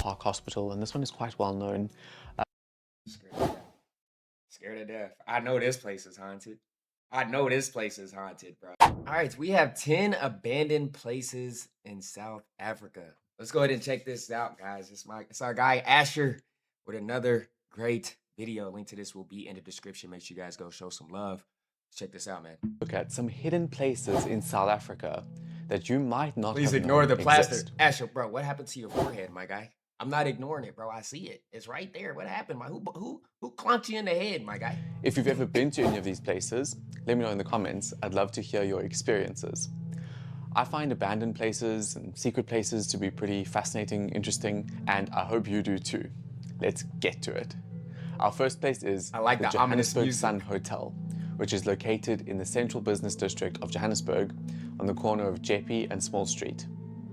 Park Hospital, and this one is quite well known. Scared to death. Scared to death. I know this place is haunted. I know this place is haunted, bro. All right, we have 10 abandoned places in South Africa. Let's go ahead and check this out, guys. It's our guy Asher with another great video. Link to this will be in the description. Make sure you guys go show some love. Check this out, man. Look at some hidden places in South Africa that you might not Please have ignore known the plaster. exist. Asher, bro, what happened to your forehead, my guy? I'm not ignoring it, bro. I see it. It's right there. What happened? Who clonked you in the head, my guy? If you've ever been to any of these places, let me know in the comments. I'd love to hear your experiences. I find abandoned places and secret places to be pretty fascinating, interesting, and I hope you do too. Let's get to it. Our first place is the Johannesburg Sun Hotel, which is located in the central business district of Johannesburg on the corner of Jeppe and Small Street.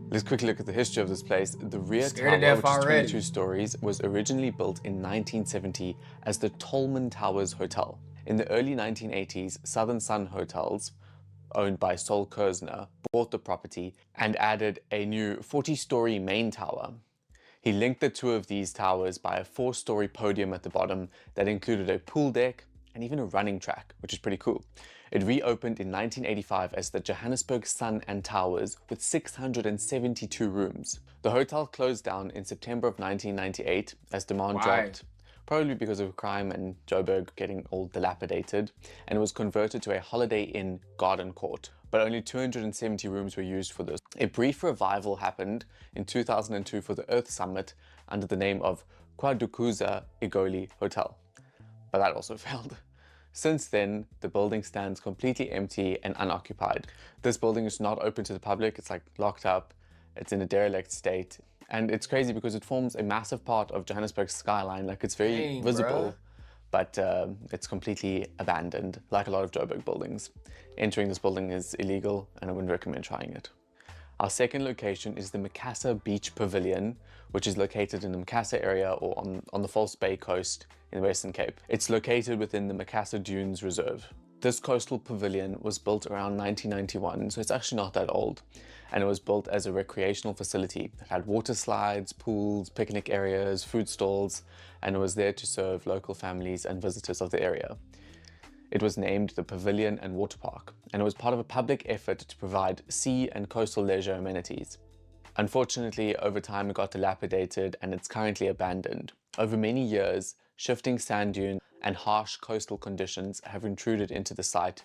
Let's quickly look at the history of this place. The rear tower, which is 22 stories, was originally built in 1970 as the Tolman Towers Hotel. In the early 1980s, Southern Sun Hotels, owned by Sol Kerzner, bought the property and added a new 40-story main tower. He linked the two of these towers by a 4-story podium at the bottom that included a pool deck and even a running track, which is pretty cool. It reopened in 1985 as the Johannesburg Sun and Towers with 672 rooms. The hotel closed down in September of 1998 as demand dropped, probably because of crime and Joburg getting all dilapidated, and it was converted to a Holiday Inn garden court. But only 270 rooms were used for this. A brief revival happened in 2002 for the Earth Summit under the name of Kwadukuza Igoli Hotel, but that also failed. Since then, the building stands completely empty and unoccupied. This building is not open to the public, it's like locked up, it's in a derelict state, and it's crazy because it forms a massive part of Johannesburg's skyline, like it's very visible, but it's completely abandoned, like a lot of Joburg buildings. Entering this building is illegal, and I wouldn't recommend trying it. Our second location is the Macassar Beach Pavilion, which is located in the Macassar area or on the False Bay coast in the Western Cape. It's located within the Macassar Dunes Reserve. This coastal pavilion was built around 1991, so it's actually not that old. And it was built as a recreational facility. It had water slides, pools, picnic areas, food stalls, and it was there to serve local families and visitors of the area. It was named the Pavilion and Water Park, and it was part of a public effort to provide sea and coastal leisure amenities. Unfortunately, over time it got dilapidated and it's currently abandoned. Over many years, shifting sand dunes and harsh coastal conditions have intruded into the site.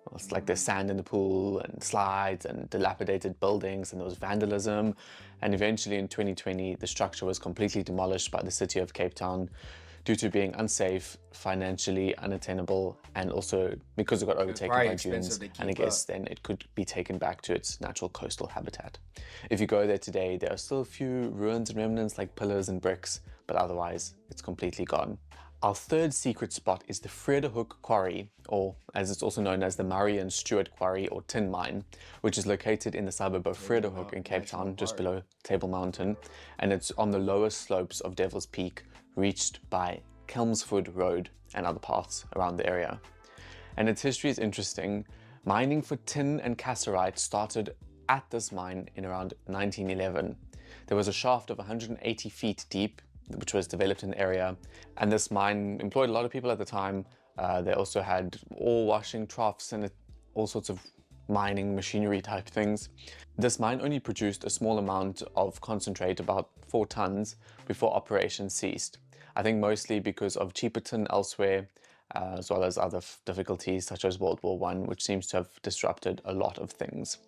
Well, it's like there's sand in the pool and slides and dilapidated buildings, and there was vandalism, and eventually in 2020 the structure was completely demolished by the city of Cape Town due to being unsafe, financially unattainable, and also because it got overtaken by dunes, and I guess then it could be taken back to its natural coastal habitat. If you go there today, there are still a few ruins and remnants like pillars and bricks, but otherwise it's completely gone. Our third secret spot is the Freda Quarry, or as it's also known as the Murray and Stewart Quarry or Tin Mine, which is located in the suburb of Freda in Cape Town, just below Table Mountain, and it's on the lower slopes of Devil's Peak, reached by Kelmsford Road and other paths around the area. And its history is interesting. Mining for tin and cassiterite started at this mine in around 1911. There was a shaft of 180 feet deep, which was developed in the area, and this mine employed a lot of people at the time. They also had ore washing troughs and all sorts of mining machinery type things. This mine only produced a small amount of concentrate, about 4 tons, before operations ceased. I think mostly because of cheaper tin elsewhere, as well as other difficulties such as World War I, which seems to have disrupted a lot of things.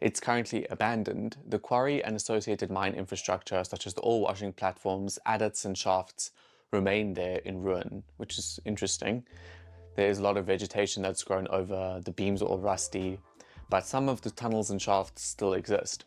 It's currently abandoned. The quarry and associated mine infrastructure, such as the ore washing platforms, adits and shafts, remain there in ruin, which is interesting. There's a lot of vegetation that's grown over, the beams are all rusty, but some of the tunnels and shafts still exist.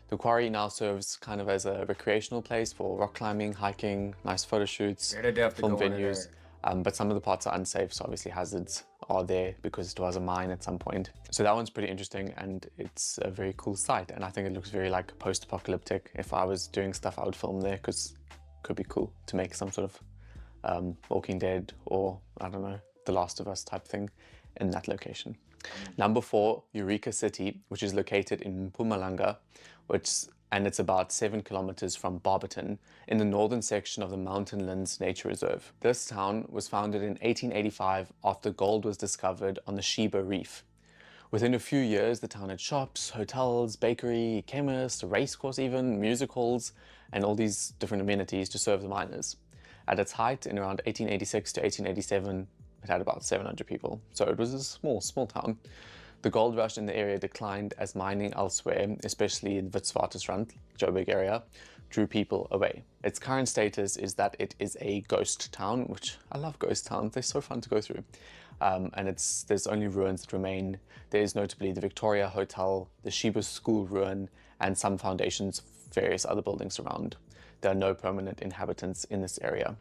The quarry now serves kind of as a recreational place for rock climbing, hiking, nice photo shoots, film venues, but some of the parts are unsafe, so obviously hazards are there because it was a mine at some point. So that one's pretty interesting, and it's a very cool site, and I think it looks very like post-apocalyptic. If I was doing stuff, I would film there because it could be cool to make some sort of Walking Dead or, I don't know, The Last of Us type thing in that location. Number 4, Eureka City, which is located in Mpumalanga, which and it's about 7 kilometers from Barberton in the northern section of the Mountainlands Nature Reserve. This town was founded in 1885 after gold was discovered on the Sheba Reef. Within a few years, the town had shops, hotels, bakery, chemists, a racecourse even, music halls, and all these different amenities to serve the miners. At its height, in around 1886 to 1887, it had about 700 people, so it was a small town. The gold rush in the area declined as mining elsewhere, especially in Witwatersrand, Joburg area, drew people away. Its current status is that it is a ghost town, which I love ghost towns, they're so fun to go through. And there's only ruins that remain. There is notably the Victoria Hotel, the Sheba School ruin, and some foundations of various other buildings around. There are no permanent inhabitants in this area.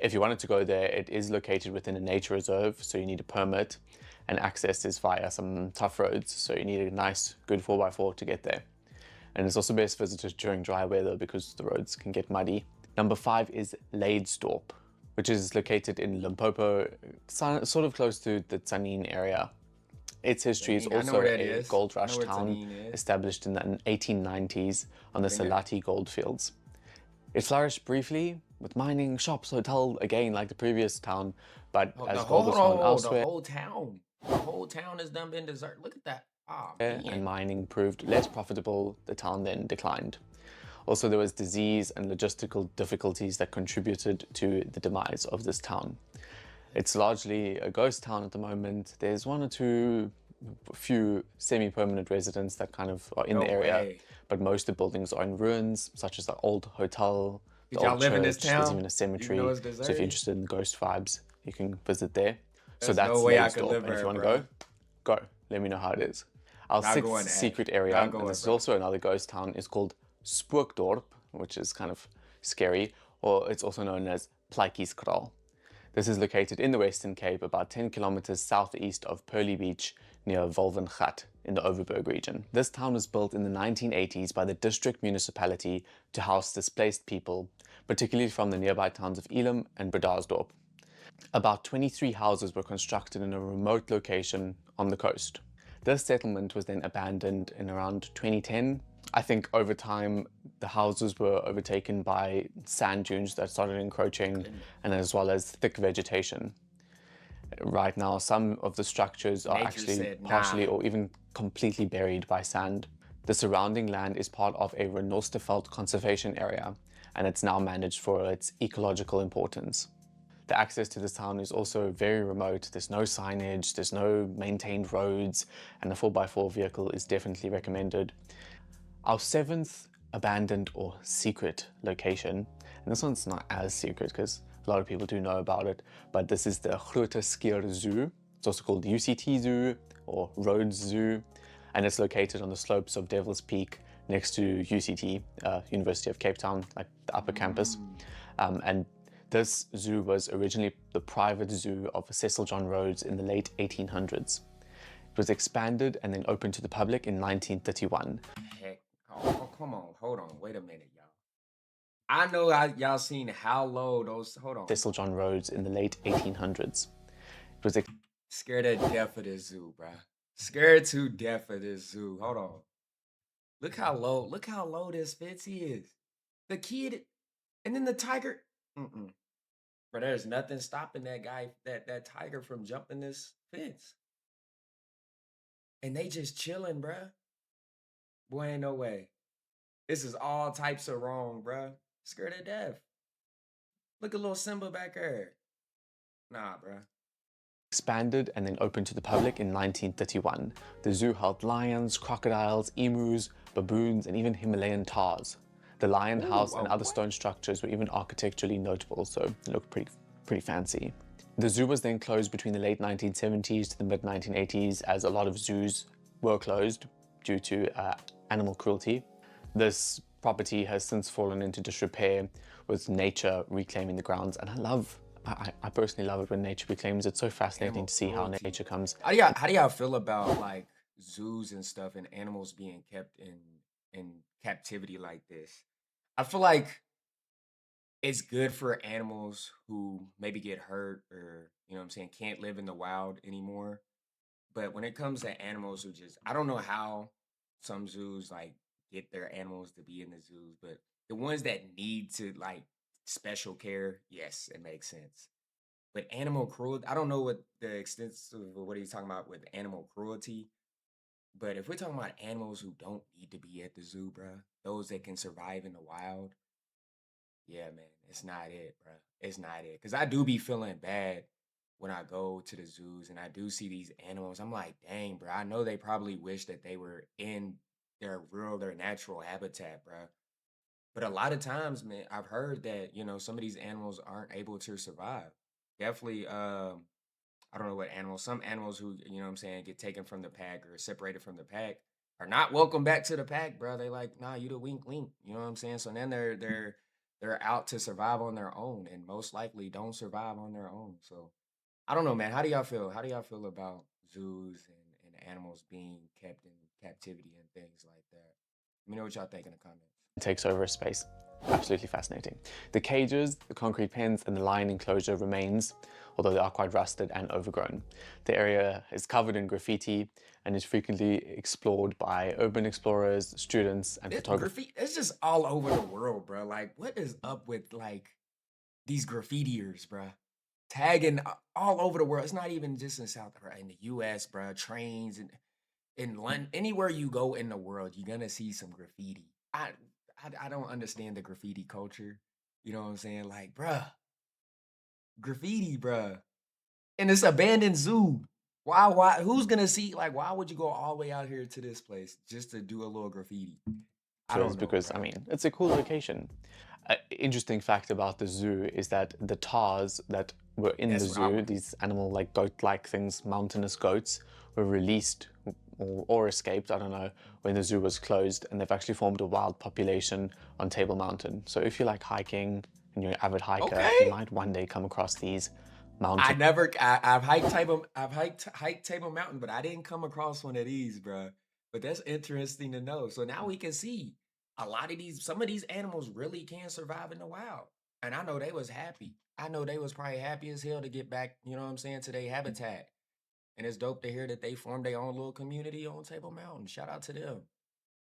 If you wanted to go there, it is located within a nature reserve, so you need a permit, and access is via some tough roads, so you need a nice, good 4x4 to get there. And it's also best visited during dry weather because the roads can get muddy. Number 5 is Leydsdorp, which is located in Limpopo, sort of close to the Tzaneen area. Its history is also a gold rush town established in the 1890s on the Salati gold fields. It flourished briefly with mining, shops, hotel, again like the previous town, but as gold was found elsewhere, the whole town has done been deserted. Look at that. Oh, and mining proved less profitable, the town then declined. Also, there was disease and logistical difficulties that contributed to the demise of this town. It's largely a ghost town at the moment. There's one or two, few semi-permanent residents that kind of are in the area, but most of the buildings are in ruins, such as the old hotel, the old church, there's even a cemetery. So if you're interested in the ghost vibes, you can visit there. So that's Leydsdorp, and if you want to go, let me know how it is. Our sixth secret area, and this is also another ghost town, is called Spookdorp, which is kind of scary, or it's also known as Plaatjieskraal. This is located in the Western Cape, about 10 kilometers southeast of Pearly Beach, near Wolvengat in the Overberg region. This town was built in the 1980s by the district municipality to house displaced people, particularly from the nearby towns of Elim and Bredasdorp. About 23 houses were constructed in a remote location on the coast. This settlement was then abandoned in around 2010. I think over time, the houses were overtaken by sand dunes that started encroaching, and as well as thick vegetation. Right now, some of the structures are actually partially or even completely buried by sand. The surrounding land is part of a Renosterveld conservation area, and it's now managed for its ecological importance. The access to this town is also very remote. There's no signage, there's no maintained roads, and a 4x4 vehicle is definitely recommended. Our 7th abandoned or secret location, and this one's not as secret because a lot of people do know about it, but this is the Groote Schuur Zoo. It's also called UCT Zoo or Rhodes Zoo, and it's located on the slopes of Devil's Peak next to UCT, University of Cape Town, like the upper campus. And this zoo was originally the private zoo of Cecil John Rhodes in the late 1800s. It was expanded and then opened to the public in 1931. Heck, oh, come on, hold on, wait a minute, y'all. I know y'all seen how low those, hold on. Cecil John Rhodes in the late 1800s. It was scared to death of this zoo, bruh. Scared to death of this zoo. Hold on. Look how low this fence is. The kid, and then the tiger. But there's nothing stopping that guy, that tiger from jumping this fence. And they just chilling, bruh. Boy, ain't no way. This is all types of wrong, bruh. Scared to death. Look at little Simba back there. Nah, bruh. Expanded and then opened to the public in 1931. The zoo held lions, crocodiles, emus, baboons, and even Himalayan taurs. The lion house and other stone structures were even architecturally notable, so it looked pretty fancy. The zoo was then closed between the late 1970s to the mid 1980s, as a lot of zoos were closed due to animal cruelty. This property has since fallen into disrepair, with nature reclaiming the grounds, and I personally love it when nature reclaims. It's so fascinating to see how nature comes. How do y'all feel about like zoos and stuff and animals being kept in captivity like this? I feel like it's good for animals who maybe get hurt or, you know what I'm saying, can't live in the wild anymore. But when it comes to animals who just, I don't know how some zoos like get their animals to be in the zoos, but the ones that need to like special care, yes, it makes sense. But animal cruelty, I don't know what the extent of what he's talking about with animal cruelty. But if we're talking about animals who don't need to be at the zoo, bruh, those that can survive in the wild, yeah, man, it's not it, bruh. It's not it. Because I do be feeling bad when I go to the zoos and I do see these animals. I'm like, dang, bruh, I know they probably wish that they were in their natural habitat, bruh. But a lot of times, man, I've heard that, some of these animals aren't able to survive. Definitely, I don't know what animals, some animals who, what I'm saying, get taken from the pack or separated from the pack are not welcome back to the pack, bro. They like, nah, you the wink wink. You know what I'm saying? So then they're out to survive on their own and most likely don't survive on their own. So I don't know, man. How do y'all feel? How do y'all feel about zoos and animals being kept in captivity and things like that? Let me know what y'all think in the comments. Takes over a space. Absolutely fascinating. The cages, the concrete pens, and the lion enclosure remains, although they are quite rusted and overgrown. The area is covered in graffiti and is frequently explored by urban explorers, students, and photographers. Graffiti, it's just all over the world, bro. Like, what is up with like these graffitiers, bro? Tagging all over the world. It's not even just in in the U.S., bro. Trains and in London, anywhere you go in the world, you're gonna see some graffiti. I don't understand the graffiti culture. You know what I'm saying? Like, bruh, graffiti, bruh. And it's abandoned zoo. Why, who's gonna see, like, why would you go all the way out here to this place just to do a little graffiti? I don't know, because, bruh. I mean, it's a cool location. Interesting fact about the zoo is that the tars that were in the zoo, these animal like goat-like things, mountainous goats, were released or escaped, I don't know, when the zoo was closed, and they've actually formed a wild population on Table Mountain. So if you like hiking and you're an avid hiker, you might one day come across these mountains. I've hiked Table Mountain, but I didn't come across one of these, bruh. But that's interesting to know. So now we can see some of these animals really can survive in the wild. And I know they was happy. I know they was probably happy as hell to get back, you know what I'm saying, to their habitat. And it's dope to hear that they formed their own little community on Table Mountain. Shout out to them.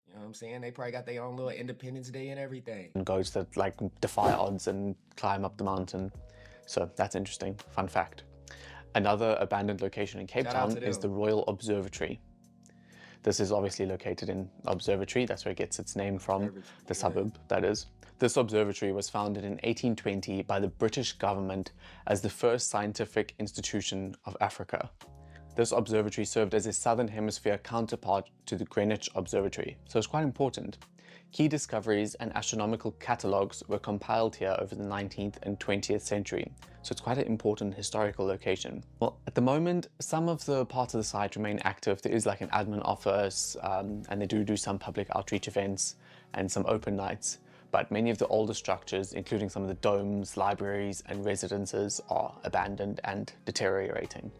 You know what I'm saying? They probably got their own little Independence Day and everything. Goats that like defy odds and climb up the mountain. So that's interesting. Fun fact. Another abandoned location in Cape Town is the Royal Observatory. This is obviously located in Observatory. That's where it gets its name from, the suburb, that is. This observatory was founded in 1820 by the British government as the first scientific institution of Africa. This observatory served as a Southern Hemisphere counterpart to the Greenwich Observatory, so it's quite important. Key discoveries and astronomical catalogues were compiled here over the 19th and 20th century, so it's quite an important historical location. Well, at the moment, some of the parts of the site remain active. There is like an admin office, and they do some public outreach events and some open nights. But many of the older structures, including some of the domes, libraries, and residences, are abandoned and deteriorating.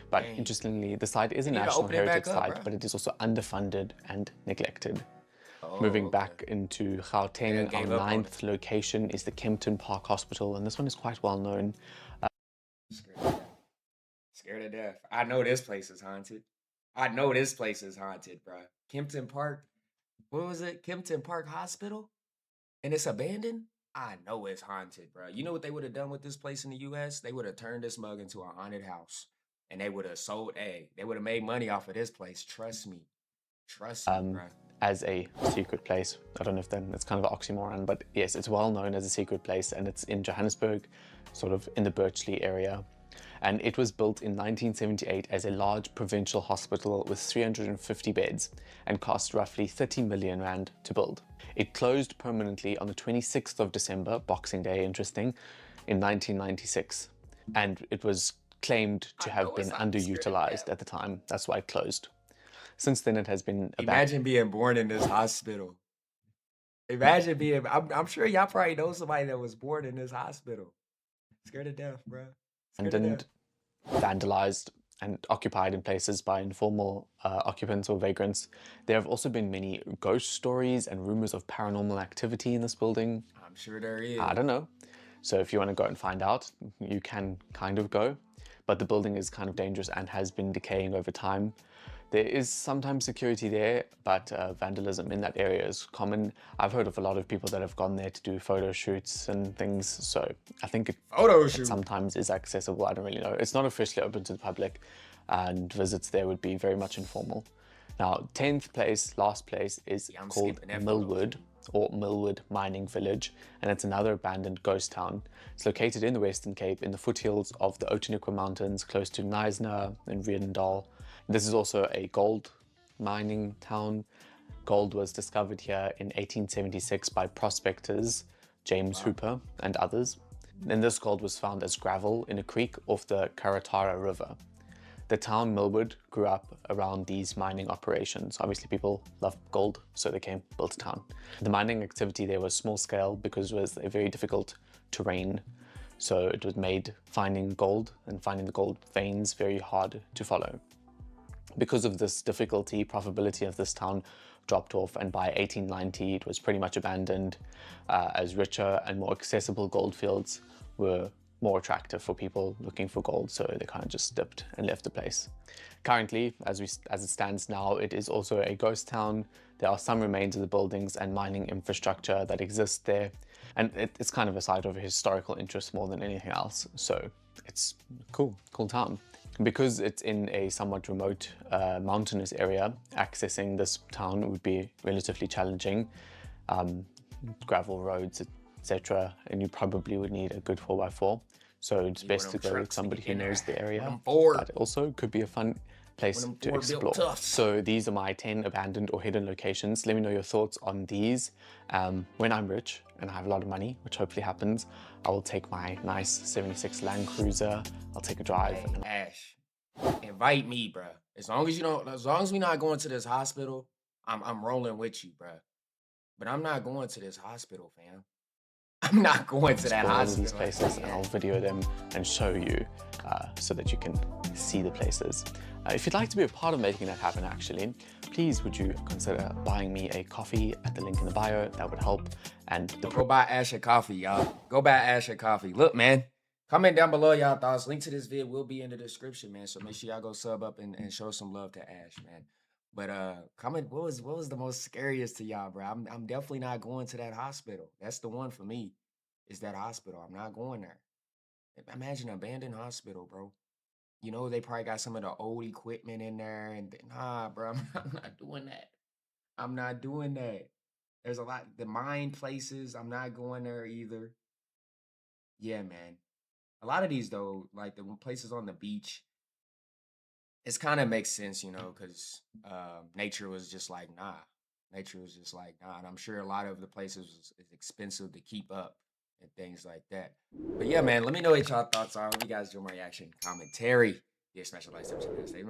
But interestingly, the site is a National Heritage Site, but it is also underfunded and neglected. Moving back into Gauteng, our 9th location is the Kempton Park Hospital, and this one is quite well known. Scared to death. I know this place is haunted. I know this place is haunted, bro. Kempton Park, what was it? Kempton Park Hospital? And it's abandoned? I know it's haunted, bro. You know what they would have done with this place in the US? They would have turned this mug into a haunted house. And they would have sold, they would have made money off of this place. Trust me. Trust me, bro. As a secret place. I don't know if it's kind of an oxymoron, but yes, it's well known as a secret place, and it's in Johannesburg, sort of in the Birchley area. And it was built in 1978 as a large provincial hospital with 350 beds and cost roughly 30 million rand to build. It closed permanently on the 26th of December, Boxing Day, interesting, in 1996. And it was claimed to have been underutilized at the time. That's why it closed. Since then, it has been abandoned. Imagine being born in this hospital. Imagine being, I'm sure y'all probably know somebody that was born in this hospital. Scared to death, bro. Abandoned, vandalized, and occupied in places by informal occupants or vagrants. There have also been many ghost stories and rumors of paranormal activity in this building. I'm sure there is. I don't know. So if you want to go and find out, you can kind of go. But the building is kind of dangerous and has been decaying over time. There is sometimes security there, but vandalism in that area is common. I've heard of a lot of people that have gone there to do photo shoots and things, so I think Photo it shoot. sometimes is accessible. I don't really know. It's not officially open to the public, and visits there would be very much informal. Now, 10th place, last place, is Yeah, I'm called skipping that photo Millwood, or Millwood Mining Village, and it's another abandoned ghost town. It's located in the Western Cape in the foothills of the Outeniqua Mountains, close to Knysna and Vredendal. This is also a gold mining town. Gold was discovered here in 1876 by prospectors James Hooper and others. And this gold was found as gravel in a creek off the Karatara River. The town Millwood grew up around these mining operations. Obviously people love gold, so they built a town. The mining activity there was small scale because it was a very difficult terrain. So it was made finding gold and finding the gold veins very hard to follow. Because of this difficulty, profitability of this town dropped off, and by 1890 it was pretty much abandoned, as richer and more accessible gold fields were more attractive for people looking for gold, so they kind of just dipped and left the place. Currently, as it stands now, it is also a ghost town. There are some remains of the buildings and mining infrastructure that exist there, and it's kind of a site of historical interest more than anything else, so it's cool town. Because it's in a somewhat remote mountainous area, accessing this town would be relatively challenging. Gravel roads, etc., and you probably would need a good 4x4. So it's best to go with somebody who knows the area, but it also could be a fun place to explore. So these are my 10 abandoned or hidden locations. Let me know your thoughts on these. When I'm rich and I have a lot of money, which hopefully happens, I will take my nice 76 Land Cruiser. I'll take a drive. Hey, Ash, invite me, bruh. As long as we not going to this hospital, I'm rolling with you, bruh. But I'm not going to this hospital, fam. I'm not going to that Explore all of hospital. these places, and I'll video them and show you so that you can see the places. If you'd like to be a part of making that happen, actually, please would you consider buying me a coffee at the link in the bio? That would help. And Go buy Ash a coffee, y'all. Go buy Ash a coffee. Look, man, comment down below y'all thoughts. Link to this vid will be in the description, man. So make sure y'all go sub up and show some love to Ash, man. But comment what was the most scariest to y'all, bro? I'm definitely not going to that hospital. That's the one for me. Is that hospital? I'm not going there. Imagine an abandoned hospital, bro. You know they probably got some of the old equipment in there, and nah, bro, I'm not doing that. I'm not doing that. There's a lot the mine places. I'm not going there either. Yeah, man. A lot of these though, like the places on the beach, it's kind of makes sense, you know, because nature was just like, nah. Nature was just like, nah. And I'm sure a lot of the places is expensive to keep up and things like that. But yeah, man, let me know what y'all thoughts are. Hope you guys enjoy my reaction commentary. Yeah, smash the like, subscribe, stay